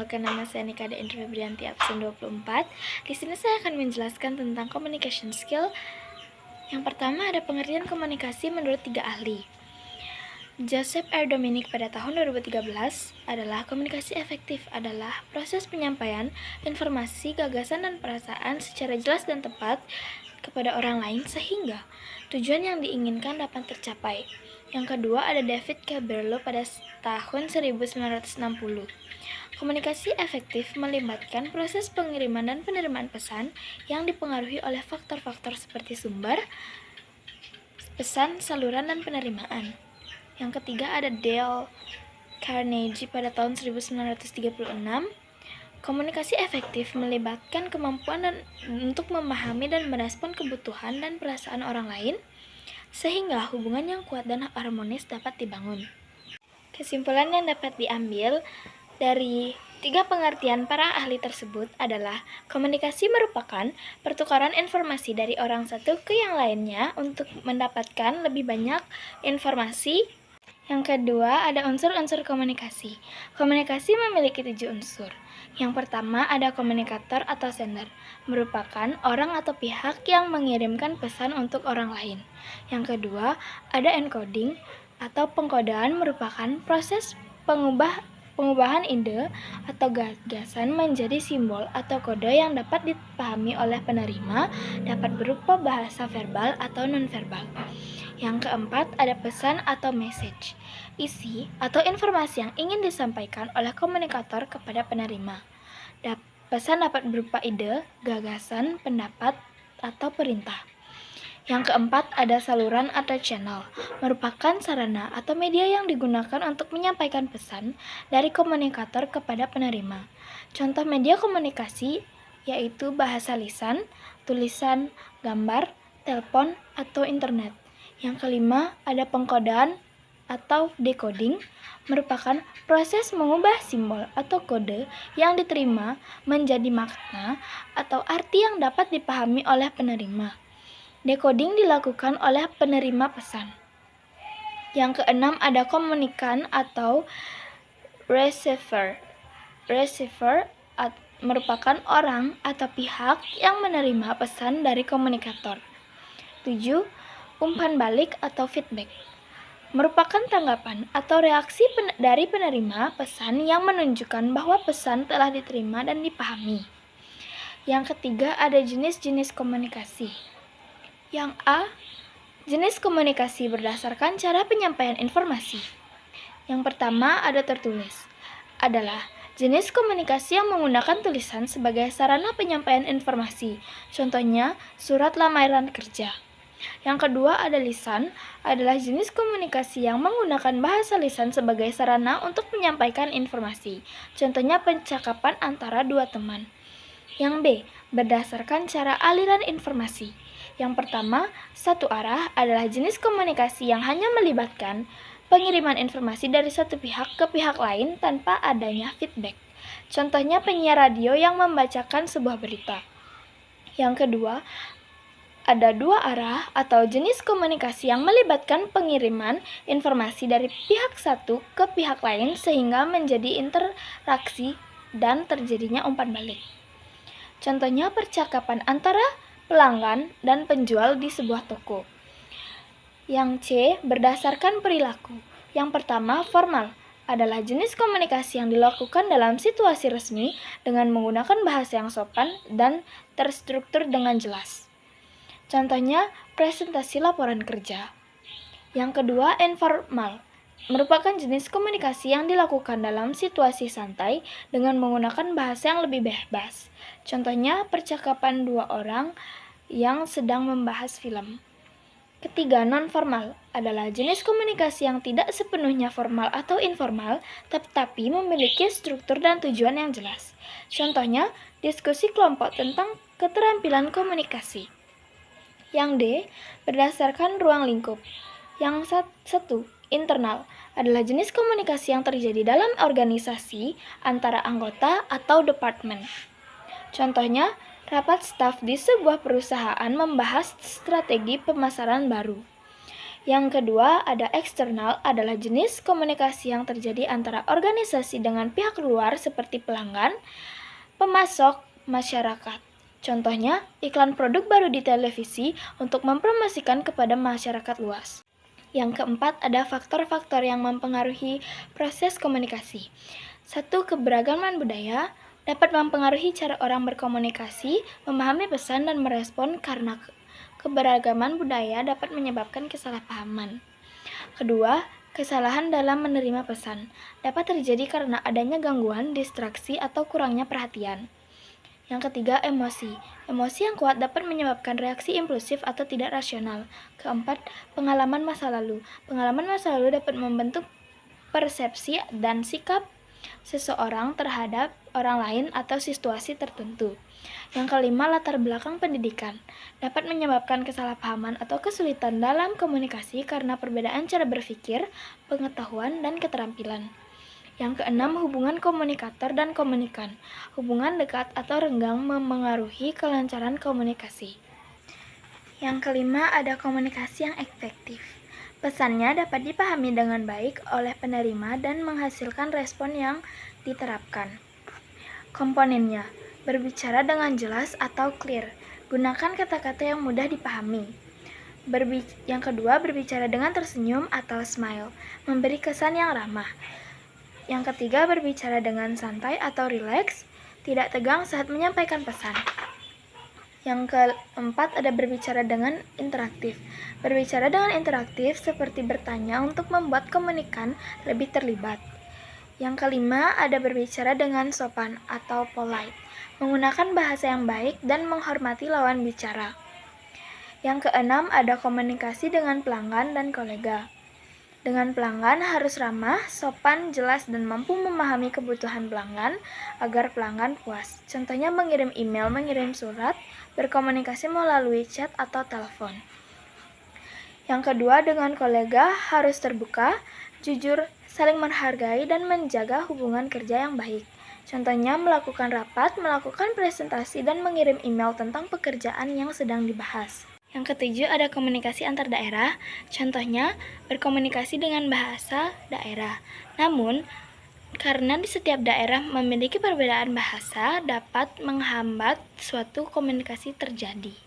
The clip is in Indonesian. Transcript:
perkenalkan nama saya Nika Indra Febrianti absen 24. Di sini saya akan menjelaskan tentang communication skill. Yang pertama ada pengertian komunikasi menurut 3 ahli. Joseph R. Dominic pada tahun 2013 adalah komunikasi efektif adalah proses penyampaian informasi, gagasan, dan perasaan secara jelas dan tepat kepada orang lain sehingga tujuan yang diinginkan dapat tercapai. Yang kedua ada David Caberlo pada tahun 1960. Komunikasi efektif melibatkan proses pengiriman dan penerimaan pesan yang dipengaruhi oleh faktor-faktor seperti sumber, pesan, saluran, dan penerimaan. Yang ketiga ada Dale Carnegie pada tahun 1936. Komunikasi efektif melibatkan kemampuan untuk memahami dan merespon kebutuhan dan perasaan orang lain sehingga hubungan yang kuat dan harmonis dapat dibangun. Kesimpulan yang dapat diambil dari 3 pengertian para ahli tersebut adalah komunikasi merupakan pertukaran informasi dari orang satu ke yang lainnya untuk mendapatkan lebih banyak informasi. Yang kedua ada unsur-unsur komunikasi. Komunikasi memiliki 7 unsur. Yang pertama ada komunikator atau sender, merupakan orang atau pihak yang mengirimkan pesan untuk orang lain. Yang kedua ada encoding atau pengkodaan, merupakan proses pengubahan ide atau gagasan menjadi simbol atau kode yang dapat dipahami oleh penerima, dapat berupa bahasa verbal atau nonverbal. Yang keempat ada pesan atau message, isi atau informasi yang ingin disampaikan oleh komunikator kepada penerima. Pesan dapat berupa ide, gagasan, pendapat, atau perintah. Yang keempat ada saluran atau channel, merupakan sarana atau media yang digunakan untuk menyampaikan pesan dari komunikator kepada penerima. Contoh media komunikasi yaitu bahasa lisan, tulisan, gambar, telepon, atau internet. Yang kelima ada pengkodaan atau decoding, merupakan proses mengubah simbol atau kode yang diterima menjadi makna atau arti yang dapat dipahami oleh penerima. Decoding dilakukan oleh penerima pesan. Yang keenam ada komunikan atau receiver. Receiver merupakan orang atau pihak yang menerima pesan dari komunikator. 7. Umpan balik atau feedback, merupakan tanggapan atau reaksi dari penerima pesan yang menunjukkan bahwa pesan telah diterima dan dipahami. Yang ketiga ada jenis-jenis komunikasi. Yang A, jenis komunikasi berdasarkan cara penyampaian informasi. Yang pertama ada tertulis, adalah jenis komunikasi yang menggunakan tulisan sebagai sarana penyampaian informasi. Contohnya surat lamaran kerja. Yang kedua ada lisan, adalah jenis komunikasi yang menggunakan bahasa lisan sebagai sarana untuk menyampaikan informasi. Contohnya percakapan antara 2 teman. Yang B, berdasarkan cara aliran informasi. Yang pertama, satu arah adalah jenis komunikasi yang hanya melibatkan pengiriman informasi dari satu pihak ke pihak lain tanpa adanya feedback. Contohnya penyiar radio yang membacakan sebuah berita. Yang kedua, ada 2 arah atau jenis komunikasi yang melibatkan pengiriman informasi dari pihak satu ke pihak lain sehingga menjadi interaksi dan terjadinya umpan balik. Contohnya percakapan antara pelanggan dan penjual di sebuah toko. Yang C, berdasarkan perilaku. Yang pertama, formal, adalah jenis komunikasi yang dilakukan dalam situasi resmi dengan menggunakan bahasa yang sopan dan terstruktur dengan jelas. Contohnya, presentasi laporan kerja. Yang kedua, informal, merupakan jenis komunikasi yang dilakukan dalam situasi santai dengan menggunakan bahasa yang lebih bebas. Contohnya, percakapan 2 orang yang sedang membahas film. Ketiga, non-formal, adalah jenis komunikasi yang tidak sepenuhnya formal atau informal, tetapi memiliki struktur dan tujuan yang jelas. Contohnya, diskusi kelompok tentang keterampilan komunikasi. Yang D, berdasarkan ruang lingkup. Yang 1, internal, adalah jenis komunikasi yang terjadi dalam organisasi antara anggota atau departemen. Contohnya, rapat staf di sebuah perusahaan membahas strategi pemasaran baru. Yang kedua, ada eksternal, adalah jenis komunikasi yang terjadi antara organisasi dengan pihak luar seperti pelanggan, pemasok, masyarakat. Contohnya, iklan produk baru di televisi untuk mempromosikan kepada masyarakat luas. Yang keempat, ada faktor-faktor yang mempengaruhi proses komunikasi. 1. Keberagaman budaya dapat mempengaruhi cara orang berkomunikasi, memahami pesan, dan merespon karena keberagaman budaya dapat menyebabkan kesalahpahaman. Kedua, kesalahan dalam menerima pesan dapat terjadi karena adanya gangguan, distraksi, atau kurangnya perhatian. Yang ketiga, emosi. Emosi yang kuat dapat menyebabkan reaksi impulsif atau tidak rasional. Keempat, pengalaman masa lalu. Pengalaman masa lalu dapat membentuk persepsi dan sikap seseorang terhadap orang lain atau situasi tertentu. Yang kelima, latar belakang pendidikan dapat menyebabkan kesalahpahaman atau kesulitan dalam komunikasi karena perbedaan cara berpikir, pengetahuan, dan keterampilan. Yang keenam, hubungan komunikator dan komunikan. Hubungan dekat atau renggang memengaruhi kelancaran komunikasi. Yang kelima, ada komunikasi yang efektif. Pesannya dapat dipahami dengan baik oleh penerima dan menghasilkan respon yang diterapkan. Komponennya, berbicara dengan jelas atau clear. Gunakan kata-kata yang mudah dipahami. Yang kedua, berbicara dengan tersenyum atau smile. Memberi kesan yang ramah. Yang ketiga, berbicara dengan santai atau rileks. Tidak tegang saat menyampaikan pesan. Yang keempat, ada berbicara dengan interaktif. Berbicara dengan interaktif seperti bertanya untuk membuat komunikan lebih terlibat. Yang kelima, ada berbicara dengan sopan atau polite. Menggunakan bahasa yang baik dan menghormati lawan bicara. Yang keenam, ada komunikasi dengan pelanggan dan kolega. Dengan pelanggan harus ramah, sopan, jelas, dan mampu memahami kebutuhan pelanggan agar pelanggan puas. Contohnya mengirim email, mengirim surat, berkomunikasi melalui chat atau telepon. Yang kedua, dengan kolega harus terbuka, jujur, saling menghargai, dan menjaga hubungan kerja yang baik. Contohnya melakukan rapat, melakukan presentasi, dan mengirim email tentang pekerjaan yang sedang dibahas. Yang ketujuh, ada komunikasi antar daerah. Contohnya, berkomunikasi dengan bahasa daerah. Namun, karena di setiap daerah memiliki perbedaan bahasa, dapat menghambat suatu komunikasi terjadi.